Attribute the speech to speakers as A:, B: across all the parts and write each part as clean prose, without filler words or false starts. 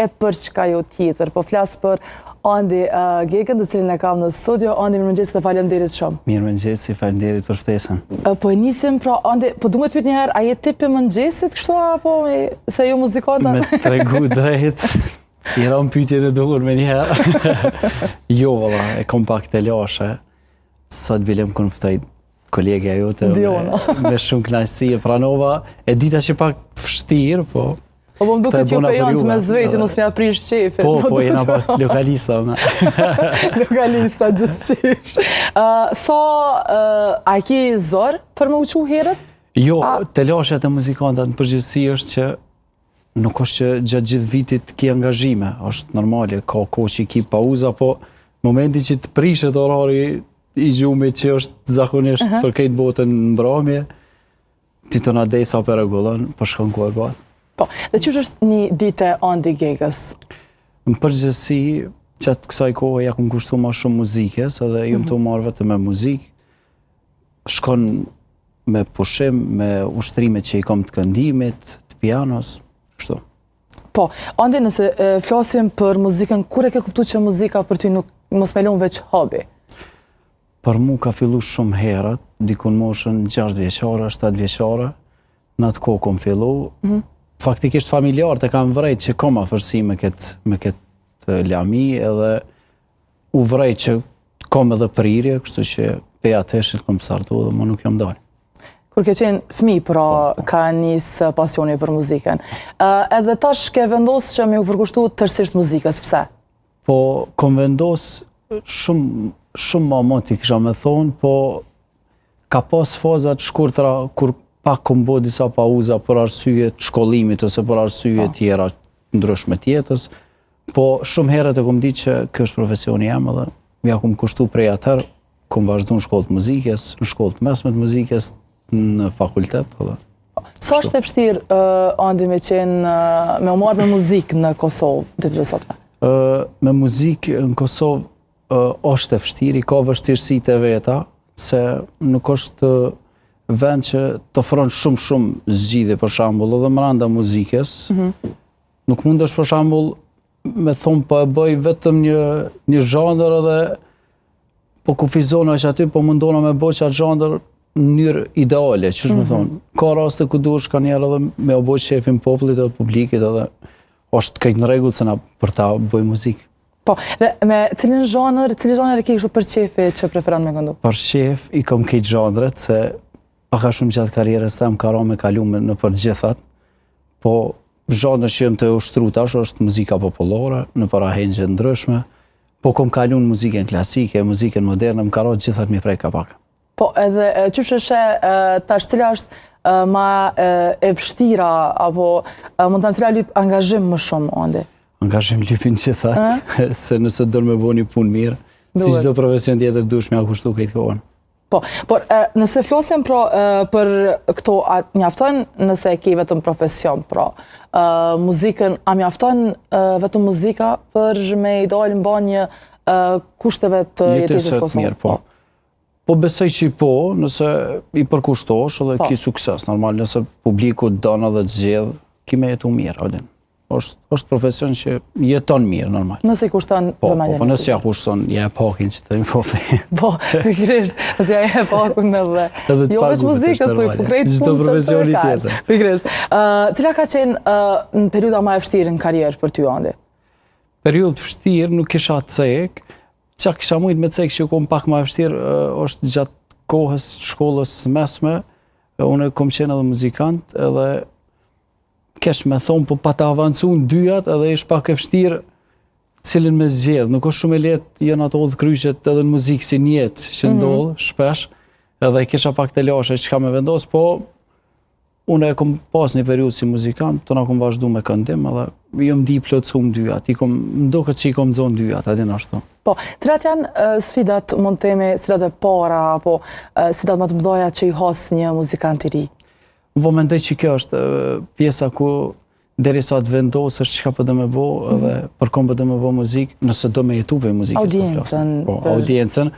A: e për çka jo tjetër. Po flas për Andi Gegën, të cilin e kam në studio. Andi, mirëmëngjes dhe faleminderit shumë.
B: Mirëmëngjes, faleminderit për ftesën.
A: Po e nisim, pra, Andi, po duhet pyet një herë, a je tipi mëngjesit kështu apo se ju muzikanta?
B: Me tregu drejt, i ram pyetjen e duhur me një herë. Jo, valla, e kom pak të lashe. Sot bilem kur më ftoi kolegja jote me shumë kënaqësi e pranova. E dita që pak vështirë, po.
A: Po më duket që ju pejon të me zveti, nësë me aprish qefit.
B: Po, jena pak lokalista.
A: Lokalista, gjithqish. A ki zorë për me uqu herët?
B: Jo, të lashët e muzikantat në përgjithësi është që nuk është që gjatë gjithë vitit ki angazhime, është normale, ka kohë që ki pauza, po momenti që të prishet orari i gjumit që është zakonisht për këtë botën në mbrëmje, ti të na dej sa për regullon, për shkon ku e gatë.
A: Po, dhe qësh është një ditë e Andi Gegës?
B: Në përgjithësi, qatë kësaj kohë ja kum kushtu ma shumë muzikës, edhe jam të marrë vetë me muzikë, shkon me pushim, me ushtrimet që i kom të këndimit, të pianos, kështu.
A: Po, Andi, nëse flasim për muzikën, kur e ke kuptu që muzika për ty nuk mos me lon veç hobi?
B: Për mu ka fillu shumë herët, dikun moshën 6 vjeqare, 7 vjeqare, në atë kohë kom fillu. Faktikisht familjar të kam vrejt që kom afërsi me këtë lami, edhe u vrejt që kom edhe prirje, kështu që peja të eshit kom pësartu dhe më nuk jam dalë.
A: Kur ke qenë fëmi, pra ka njësë pasioni për muzikën. Edhe tash ke vendos që me u përkushtu tërsisht muzikës, pse?
B: Po, kom vendos shumë ma moti kisha me thonë, po ka pas fazat shkurtra kur pak kom bo disa pauza për arsye të shkollimit ose për arsye tjera ndryshme tjetës, po shumë herët e kom di që kjo është profesioni jam edhe ja kom kushtu prej atër, kom vazhdu në shkollë të muzikës, në shkollë të mesme të muzikës, në fakultet.
A: Sa është e vështirë, Andi, me u marrë me muzikë në Kosovë, ditëve sotme?
B: Me muzikë në Kosovë është e vështirë, i ka vështirësitë e veta, se nuk është vend që të ofron shumë zgjidhje për shembull, edhe brenda muzikës. Nuk mundesh për shembull me thonë po e bëj vetëm një zhandër edhe po kufizona që aty, po mundona me bëj që atë zhandër në mënyrë ideale, që është me thonë. Ka raste ku duhesh ka njerë edhe me o bëj shefin popullit edhe publikit edhe është këtë në rregull se na për ta bëj muzikë.
A: Po, dhe me cilin zhandër e ke kështu për qefi që preferon me këndu?
B: Për qef i kom këtë zhandret se paka shumë gjatë karierës tem ka ra me kalume në për gjithat, po zhandër që jem të ushtru tash është muzika populore, në për ahengje ndryshme, po kom kalu në muzikën klasike, muzikën moderne, më ka ra gjithat mi prej ka pak.
A: Po edhe qysh është tash cila është ma e vështira, apo mund të cila lyp angazhim më shumë, Andi?
B: Angazhim lypin gjithat, se nëse dërë me bo një punë mirë, si çdo profesion tjetër dush me akushtu këtë kohën.
A: Po, por nëse flasim për këto, mjafton nëse ke vetëm profesion, pra, muzikën, a mjafton vetëm muzika për me i dalë në banjë kushteve të jetës Kosovë?
B: Mirë, po. Po besoj që i po, nëse i përkushtosh edhe ki sukses, normal, nëse publiku dënë dhe të zgjedh, ki me jetu mirë, Odin. është profesion që jeton mirë, normal.
A: Nëse i kushton vëmendjen.
B: Po, nëse ja kushton, ja e pakin që të impofi.
A: Po, pikërisht, nëse ja e pakun edhe. Jo veç muzikës, tu i krejt punë që të ka. Pikërisht. Cila ka qenë në periuda ma e vështirë në karierë për ty, Andi?
B: Periudë vështirë nuk kisha cek. Qa kisha mujtë me cek që kom pak ma e vështirë është gjatë kohës shkollës mesme. Unë kom qenë edhe muzikant edhe kesh me thonë, po pa të avancu në dyjat edhe ish pak e vështirë cilin me zgjedh. Nuk është shumë e letë jënë ato dhe kryqet edhe në muzikë si njetë që ndodhë, shpesh, edhe kisha pak të lashe që ka me vendosë, po unë e kom pas një periudhë si muzikant, të na kom vazhdu me këndim, edhe jëm di plotësu në dyjat, mdoket që i kom zonë dyjat, adin ashtu.
A: Po, cilat janë sfidat, mund të themi, cilat e para, apo sfidat më të mëdha që i has një muzikant i ri?
B: Po mendoj që kjo është pjesa ku derisa të vendosësh çka po do me bo, edhe për kom po do me bo muzikë, nëse do me jetu për muzikës.
A: Audiencën.
B: Po, audiencën.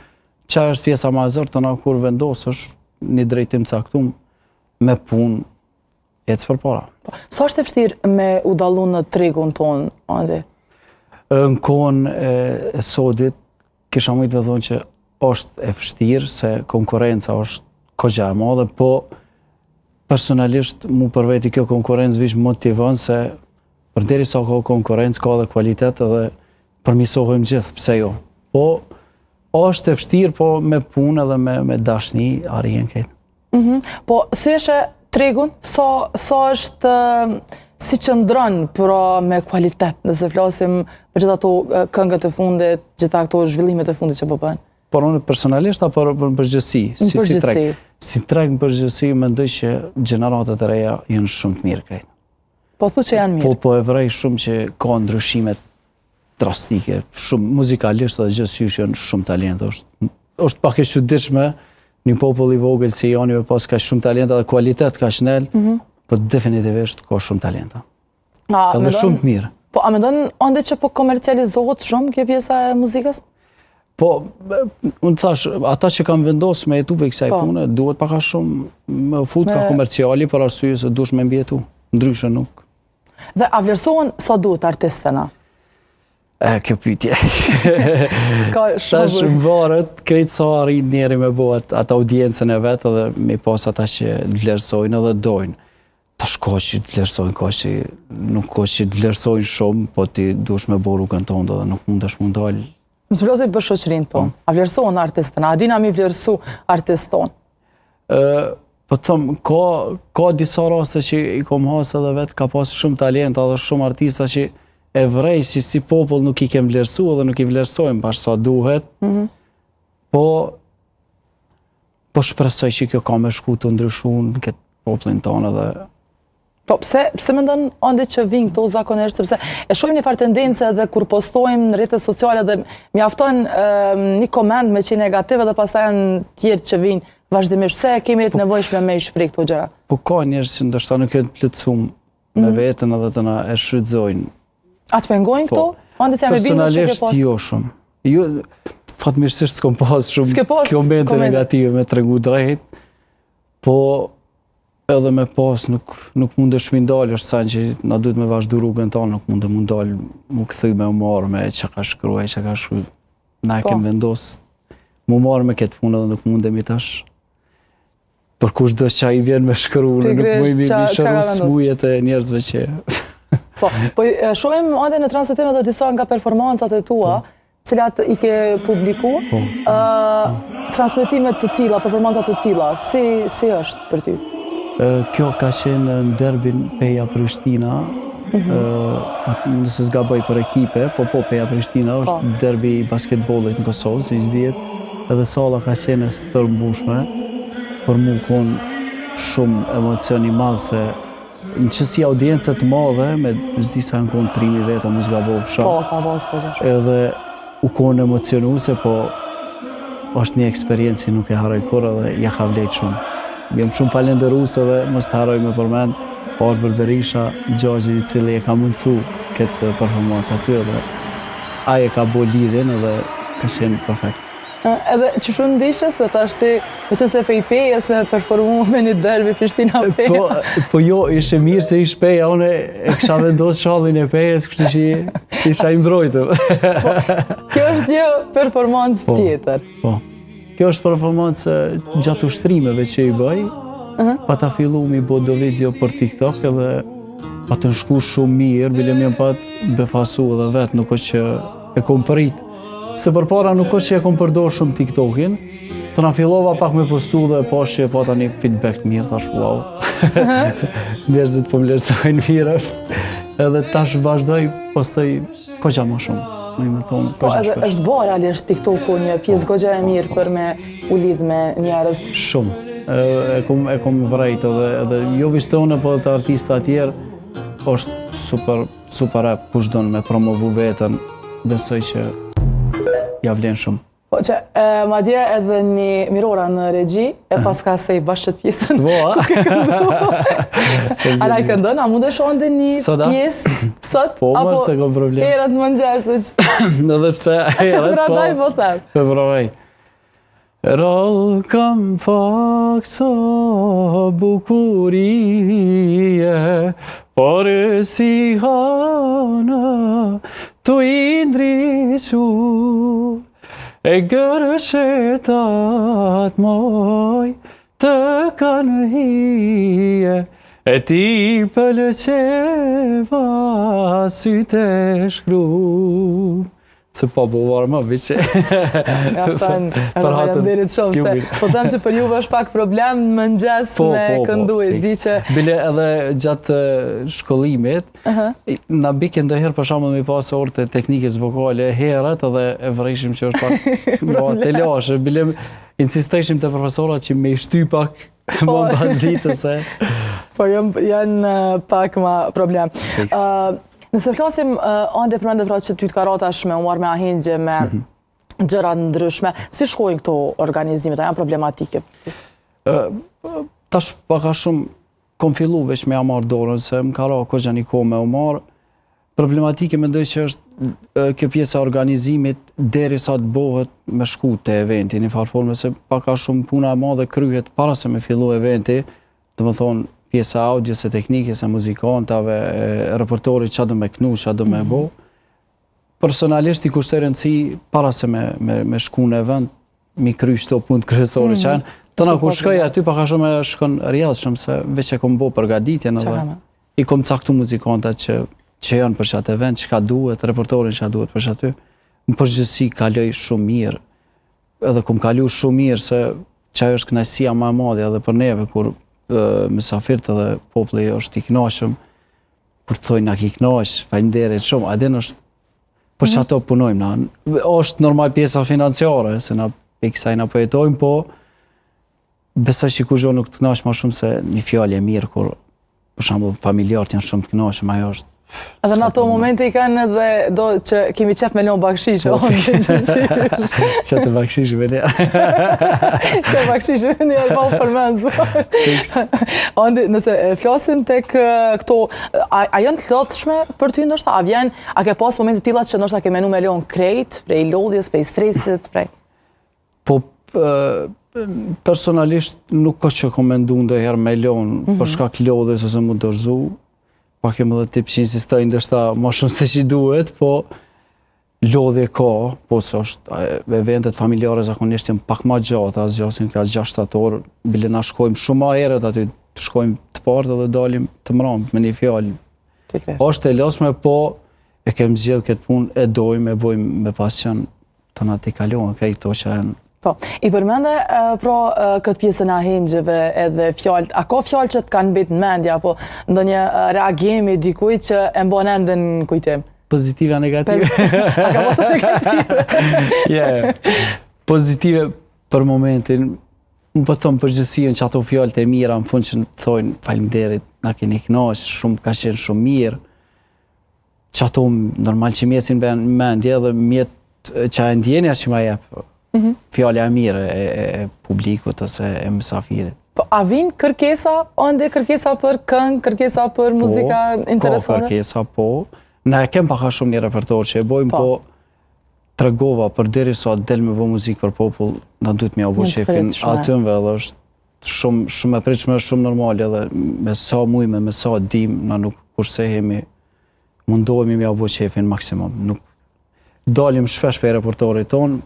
B: Qa është pjesa ma e zërë, të na kur vendosësh një drejtim caktum me punë, ecë përpara.
A: Sa është e vështirë me u dallu në tregun tonë, Andi?
B: Në kohën e sodit, kisha mujtë me thonë që është e vështirë, se konkurenca është kogja e madhe, po personalisht mu për veti kjo konkurencë vish motivon se për deri sa ka konkurencë ka dhe kvalitet edhe përmisohojmë gjithë, pse jo. Po është e vështirë, po me punë edhe me dashni arrijen këtë.
A: Po si është tregun, sa është si qëndron pra me kvalitet, nëse flasim për gjitha ato këngët e fundit, gjitha ato zhvillimet e fundit që po bëhen?
B: Por unë personalisht apo në përgjithësi? Si treg? Si treg në përgjithësi, mendoj që gjeneratat e reja janë shumë të mirë krejt.
A: Po thu që janë mirë?
B: Po e vrej shumë që ka ndryshimet drastike, shumë muzikalisht dhe gjithësisht janë shumë talent. Është pak e çuditshme një popull i vogël si joni me pas ka shumë talenta dhe kvalitet ka shnel, po definitivisht ka shumë talenta. Edhe shumë të mirë.
A: Po a mendon ande që po komercializohet shumë kjo pjesa e muzikës?
B: Po, unë thash, ata që kam vendosur me jetu për kësaj pune, duhet paka shumë me fut ka komerciali për arsye se dush me mbjetu, ndryshe nuk.
A: Dhe a vlerësohen sa duhet artistëna?
B: Kjo pyetje.
A: Ka
B: Tash më varet, krejt sa arrin njeri me bo atë audiencën e vetë edhe me pas ata që vlerësojnë edhe dojnë. Tash ka që të vlerësojnë, ka që nuk ka që të vlerësojnë shumë, po ti dush me bo rrugën tonë dhe nuk mundesh mund dalë.
A: Më së vlerësoj për shoqërinë tonë, a vlerësohen artistëna, a dina mi vlerësu artist tonë?
B: Po të thëmë, ka disa raste që i kom hasë edhe vetë, ka pas shumë talenta dhe shumë artista që e vrej si popull nuk i kem vlerësu edhe nuk i vlerësojmë bashkë sa duhet, po shpresoj që kjo ka me shku të ndryshu në këtë popullin tonë edhe.
A: Po, pse mendon ande që vinë këto zakonisht, sepse e shohim një farë tendence edhe kur postojmë në rrjetet sociale dhe mjafton një koment me që negative dhe pastaj janë tjerë që vinë vazhdimisht. Pse kemi të nevojshme me i shprik këto gjëra?
B: Po ka njerëz që ndoshta nuk janë të plotësuar me veten edhe të na e shfrytëzojnë. A
A: të pengojnë këto? Ande që jam e bindur që ke pas?
B: Personalisht jo shumë. Jo, fatmirësisht s'kom pas shumë komente negative me tregu drejt, po edhe me pas nuk mundesh mi ndalë, është sa që na duhet me vazhdu rrugën tonë, nuk mund dalë mu këthy me marrë me që ka shkruaj, që ka shkruaj. Na e kem vendosë mu marrë me këtë punë dhe nuk mundemi tash. Për kush do që i vjen me shkru, nuk mujmi mi shëru smujet e njerëzve që...
A: Po shohim ande në transmitimet dhe disa nga performancat e tua, cilat i ke publiku, transmitimet të tilla, performancat të tilla, si është për ty?
B: Kjo ka qenë në derbin Peja-Prishtina, nëse s'gaboj për ekipe, po Peja-Prishtina është derbi i basketbollit në Kosovë, si që djetë, edhe sala ka qenë së tërmbushme, për mu konë shumë emocion i madhë se në qësi audiencët të madhe, me zdisa në konë trimi vetë, më s'gabov shumë. Edhe u konë emocionuse, po është një eksperiencë nuk e haroj kur edhe ja ka vlejt shumë. Jam shumë falenderus edhe mos të haroj me përmend Arbër Berisha, gjagji i cili e ka mundësu këtë performancë aty edhe aje ka bo lidhin edhe ka qenë perfekt.
A: Edhe që shumë ndishës dhe ta është me qënë se pejpejes me performu me një derbi Prishtina Peja?
B: Po jo, ishte mirë se ish Peja, une e kësha vendos shallin e Pejes, kështu që isha imbrojtëm.
A: Kjo është një performancë tjetër.
B: Po. Kjo është performancë gjatë ushtrimeve që i bëj, pa ta fillu mi bo do video për TikTok edhe pa të nshku shumë mirë, bile mi pa të befasu edhe vetë, nuk është që e kom përit. Se për para nuk është që e kom përdor shumë TikTokin, të na fillova pak me postu dhe pash që e pa ta një feedback të mirë, thash wow. Njerëzit po vlerësojnë mirë është, edhe tash vazhdoj, postoj ko gja ma shumë.
A: Po edhe është bo realisht TikToku një pjesë gogja e mirë për me u lidh me njerëz?
B: Shumë. E kom vrejt edhe jo vishtone, po të artista tjerë, është super rap, kush do në me promovu vetën, besoj që ja vlen shumë.
A: Po që ma dje edhe një mirora në regji, e pas ka sej bashkët pjesën.
B: Voa?
A: A na i këndon, a mund e shonde një pjesë sot?
B: Po, mërë se kom problem.
A: Herët më nxesëq.
B: Edhe pse herët, po.
A: Radaj po them.
B: Provoj. Rall kam pak sa bukurie, por si hana tu indrisu, e gërëshetat moj të kanë hije, e ti pëlqeva syte shkru. Se po buvar më vice.
A: Mjafton, faleminderit shumë se po them që për juve është pak problem në mëngjes me kënduit. Di që
B: bile edhe gjatë shkollimit, na bike ndonjëherë për shembull me pas orë të teknikës vokale herët edhe e vërejshim që është pak të lashë. Bile insisteshim te profesorat që me i shty pak më pas ditës se.
A: Po janë pak ma problem. Nëse flasim ande përmendë pra që ty të karatash me umar me ahengje, me gjërat ndryshme, si shkojnë këto organizimet, a janë problematike?
B: Tash paka shumë kom fillu veç me amar dorën, se më ka ra kogja një kohë me umar. Problematike mendoj që është kjo pjesa organizimit deri sa të bëhet me shku të eventi, një farforme se paka shumë puna e madhe kryhet para se me fillu eventi, dhe më thonë pjesa audio, se teknike, se muzikantave, repertori që do me knu, që do me bo. Personalisht i kushtë rëndësi para se me shku në event, mi kry shto punë të kryesore që janë. Tëna kur shkoj aty paka shumë e shkon rjallë shumë, se veç e kom bo përgaditjen edhe i kom caktu muzikantat që janë për qatë event, që ka duhet, repertorin që duhet për qatë. Më përgjithësi kaloj shumë mirë, edhe kom kalu shumë mirë, se që është kënaqësia më e madhe edhe për neve, kur mysafirët edhe populli është i kënaqshëm, kur të thojnë na ki kënaq, faleminderit shumë, a din është për çato punojmë na. Është normal pjesa financiare, se na kësaj na po jetojmë, po besoj që kur nuk të kënaq më shumë se një fjalë e mirë, kur për shembull familjarët janë shumë të kënaqshëm, ajo është.
A: Edhe në ato momente i kanë edhe do që kemi qef me lon bakshishe.
B: Që të bakshishe me njerë.
A: Që bakshishe me njerë, pa u përmenzu. Nëse flasim tek këto, a janë të lodhshme për ty ndoshta? A ke pas momente tilla që ndoshta ke menu me lon krejt, prej lodhjes, prej stresit, prej?
B: Po, personalisht nuk ka që kom mendu ndonjëherë me lon për shkak lodhjes ose mu dorëzu. Pa kemë edhe tip që insistoj ndështë ma shumë se që duhet, po lodhje ka, po së është eventet familjare zakonisht jenë pak ma gjata, zgjasin ka 6-7 orë, bile na shkojmë shumë ma herët aty, të shkojmë të partë edhe dalim të mramë, me një fjallë. Është e lodhshme, po e kemë zgjedhë këtë punë, e dojmë, e bojmë me pasion të na t'i kalohën krejt to që janë.
A: Po, i përmende pra këtë pjesën e ahengjeve edhe fjallët, a ka fjallë që të kanë mbet në mendja, apo ndonjë reagimi dikuj që e mbon ende në kujtim?
B: Pozitive a negative?
A: A ka posa negative?
B: Pozitive për momentin, më po thonë përgjithësien që ato fjallët e mira në fund që në thojnë faleminderit, na keni kënaq, shumë ka qenë shumë mirë, që ato normal që mjesin në mendje dhe mjetë që e ndjenja që ma jepë. Fjallja e mirë e publikut ose e mësafirit.
A: Po, a vinë kërkesa, ande kërkesa për këngë, kërkesa për muzika interesore?
B: Po, kërkesa, po. Ne kem paka shumë një repertor që e bojmë, po tregova për deri sa del me bo muzikë për popull, na duhet me abo shefin atëmve edhe është shumë e pritshme, shumë normal edhe me sa mujme, me sa dim, na nuk kursehemi, mundohemi me abo shefin maksimum. Dalim shpesh për repertorit tonë,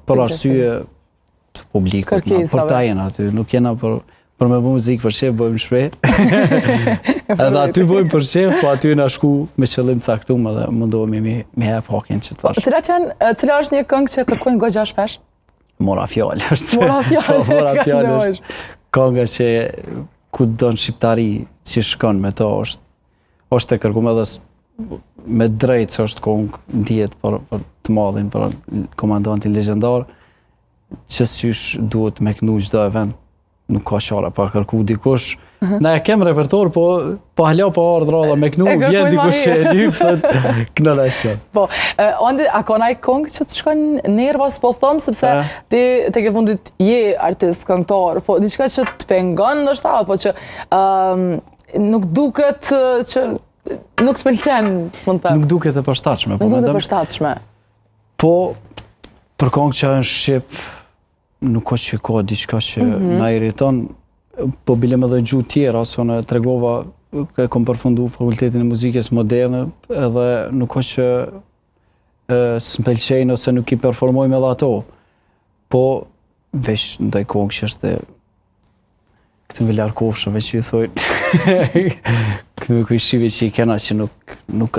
B: për arsye të publikut, për ta jena aty, nuk jena për me bu muzikë për shef, bojmë shpejt. Edhe aty bojmë për shef, po aty na shku me qëllim caktum edhe mundohemi me hep hakin që tash.
A: Cila është një këngë që kërkojnë gogja shpesh?
B: Mora fjallë është.
A: Mora fjallë
B: është. Kënga që ku do në shqiptari që shkon me to është e kërkum edhe me drejtë që është këngë ndjet për të madhin, për komandantin legjendar, që sysh duhet me knu çdo event, nuk ka qara pa kërku dikush. Na e kem repertor, po hala pa ardhra dhe me knu, vjen dikush që e lypët, kënëra ishte.
A: Po, a ka naj këngë që të shkon nervas, po thëmë, sepse ti te ke fundit je artist, këngëtar, po diçka që të pengon, ndoshta, po që nuk duket që nuk të pëlqen, mund të.
B: Nuk duket e përshtatshme.
A: Nuk duket e përshtatshme.
B: Po, për këngë që në Shqip, nuk është që ka diçka që na irriton, po bilem edhe gjuhë tjera, se unë tregova e kom përfundu fakultetin e muzikës moderne, edhe nuk është që s'mpëlqejnë ose nuk i performojmë edhe ato. Po, veç ndaj kohë që është këtë me larë kofshëve që i thojnë, këtë me kujshive që i kena që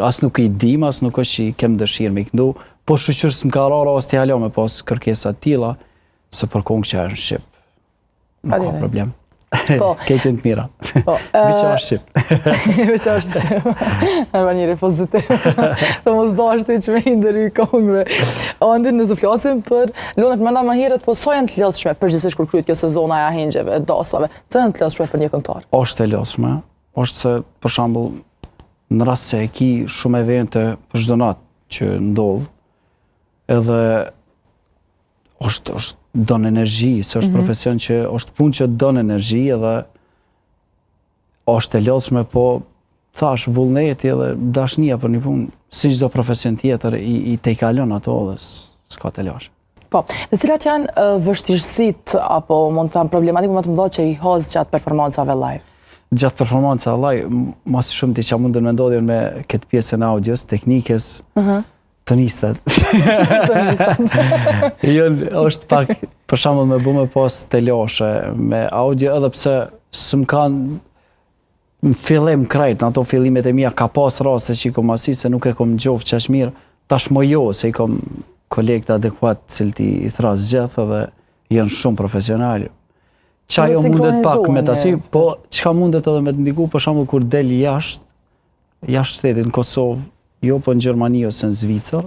B: as nuk i dim, as nuk është që i kem dëshirë me i këndu, po shqyqyrë s'm ka rara as t'i halo me pas kërkesat tila, se për kongë që është në Shqip. Nuk ka problem. Kejtën të mira. Veqa është Shqip.
A: Veqa është Shqip. E ba njëri pozitiv. Të mos do është i që me indër i kongëve. Andin, nëse flasim për lonet mëna më herët, po sa janë të lodhshme përgjithsisht kur kryet kjo sezona e ahengjeve, dasave, sa janë të lodhshme për një këngëtar?
B: Është e lodhshme. Është se, për shembull, në rast se e ki shumë evente për çdo natë që ndodh, edhe është don energji, se është profesion që është punë që don energji edhe është e lodhshme, po thash vullneti edhe dashnia për një punë, si çdo profesion tjetër i te kalon ato dhe s'ka të lash.
A: Po, dhe cilat janë vështirësitë apo mund të them problematikë më të mëdha që i hoz gjatë performancave live?
B: Gjatë performancave live, mas shumë ti që mundën me ndodhjen me këtë pjesën e audios, teknikës, tonistat. Është pak, për shembull me bu me pas të lashe me audio, edhe pse s'm kanë në fillim krejt, në ato fillimet e mija ka pas raste që i kom asi se nuk e kom gjofë qash mirë, tashmo jo, se i kom kolegë të adekuat cilti i thras gjithë edhe janë shumë profesionali. Qajo mundet pak me të asi, po qka mundet edhe me të ndiku, për shembull kur del jashtë shtetit në Kosovë, jo po në Gjermani ose në Zvicër,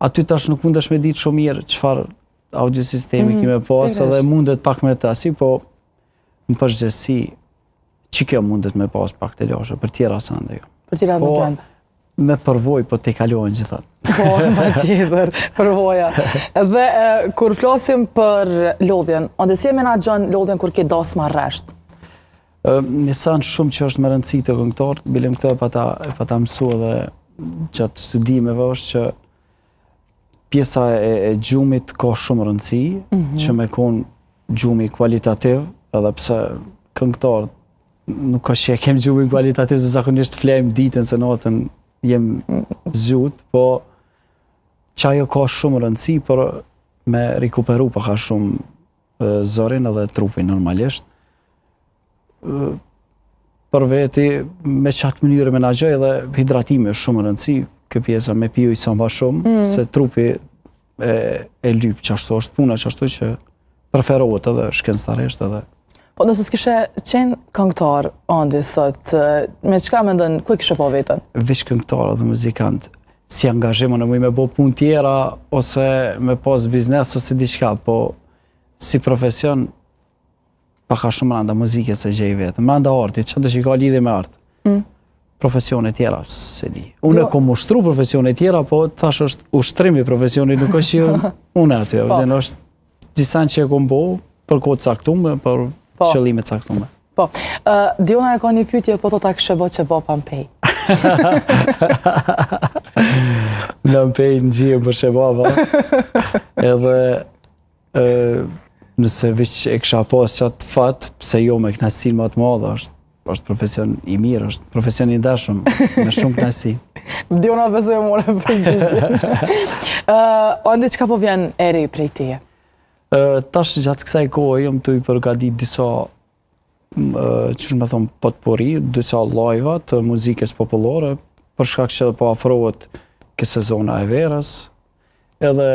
B: aty tash nuk mundesh me ditë shumë mirë qëfar audiosistemi kime pas, edhe mundet pak me të asi, po në përgjithësi që kjo mundet me pas pak të lashe, për tjera së ndë jo.
A: Për tjera nuk janë?
B: Me përvoj, po te kalojnë gjithat.
A: Po, pa tjetër, përvoja. Dhe kur flasim për lodhjen, ande si e menaxhon lodhjen kur ke dasma rresht?
B: Një sanë shumë që është me rëndësi të këngëtar, bilem këto e pa ta mësu edhe gjatë studimeve është që pjesa e gjumit ka shumë rëndësi, që me konë gjumi kvalitativ, edhe pse këngëtar nuk është që e kem gjumin kvalitativ, se zakonisht flejmë ditën se natën jem zhut, po qajo ka shumë rëndësi për me rikuperu pa ka shumë zorin edhe trupin normalisht. Për veti, me qatë mënyrë menaxhoj edhe hidratimi është shumë rëndësi, kjo pjesa me piju i samba shumë, se trupi e lyp qashtu është puna qashtu që preferohet edhe shkencëtarisht edhe.
A: Po nëse s'kishe qenë këngëtar, Andi, sot, me qka mendon, ku e kishe po vetën?
B: Veç këngëtar edhe muzikant, si angazhimo në me bo punë tjera, ose me pas biznes, ose diçka, po si profesion, paka shumë randa muzike se gjej vetë. Randa arti, që të që ka lidhje me artë. Profesione tjera, se di. Unë e kom ushtru profesione tjera, po thash është ushtrimi profesioni, nuk është që unë aty. është gjisan që e kom bo, për kohë caktume, për qëllime caktume.
A: Po, Diona e ka një pyetje, po ta kështë bo që bo Pampej.
B: Në Pampej në gjie për Shebaba. Edhe nëse vish e kësha pas qatë fat, pse jo me knasin më të madhe, është profesion i mirë, është profesion i dashëm, me shumë knasi.
A: Diona besoj e more për gjithë. Andi, qka po vjen eri prej teje?
B: Tash gjatë kësaj kohë jam të i përgadit disa që me thonë potpori, disa live të muzikës popullore, për shkak që po afrohet këtë sezona e verës, edhe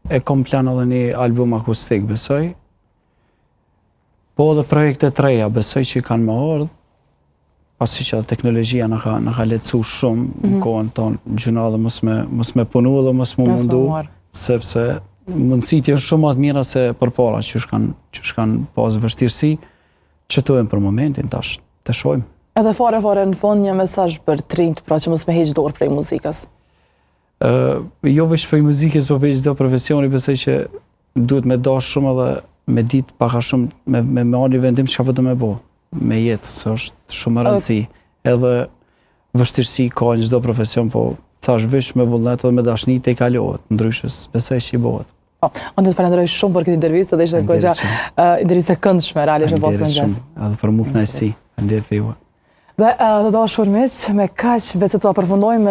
B: e kom plan edhe një album akustik, besoj, po edhe projekte të reja, besoj që i kanë më ardhë, pasi që teknologjia në ka lecu shumë, në kohën tonë gjuna dhe mos me punu dhe mos me mundu, sepse mundësit janë shumë atë mira se për para që shkanë pas vështirësi, që të për momentin tash të shojmë.
A: Edhe fare në fond një mesazh për trinjt, pra që mos me heq dorë prej muzikës.
B: Jo veç prej muzikës, por prej çdo profesioni, besoj që duhet me dash shumë edhe me ditë paka shumë me marrë një vendim çka po do me bo, me jetë, se është shumë rëndësi. Edhe vështirësi ka në çdo profesion, po thash veç me vullnet edhe me dashni te kalohet, ndryshës besoj që i bëhet.
A: Po, unë të falenderoj shumë për këtë intervistë dhe ishte goxha intervistë e këndshme, realisht e posë mëngjes.
B: Edhe për mua kënaqësi. Faleminderit juve.
A: Dhe të dashur miq, me kaq vetë të përfundojmë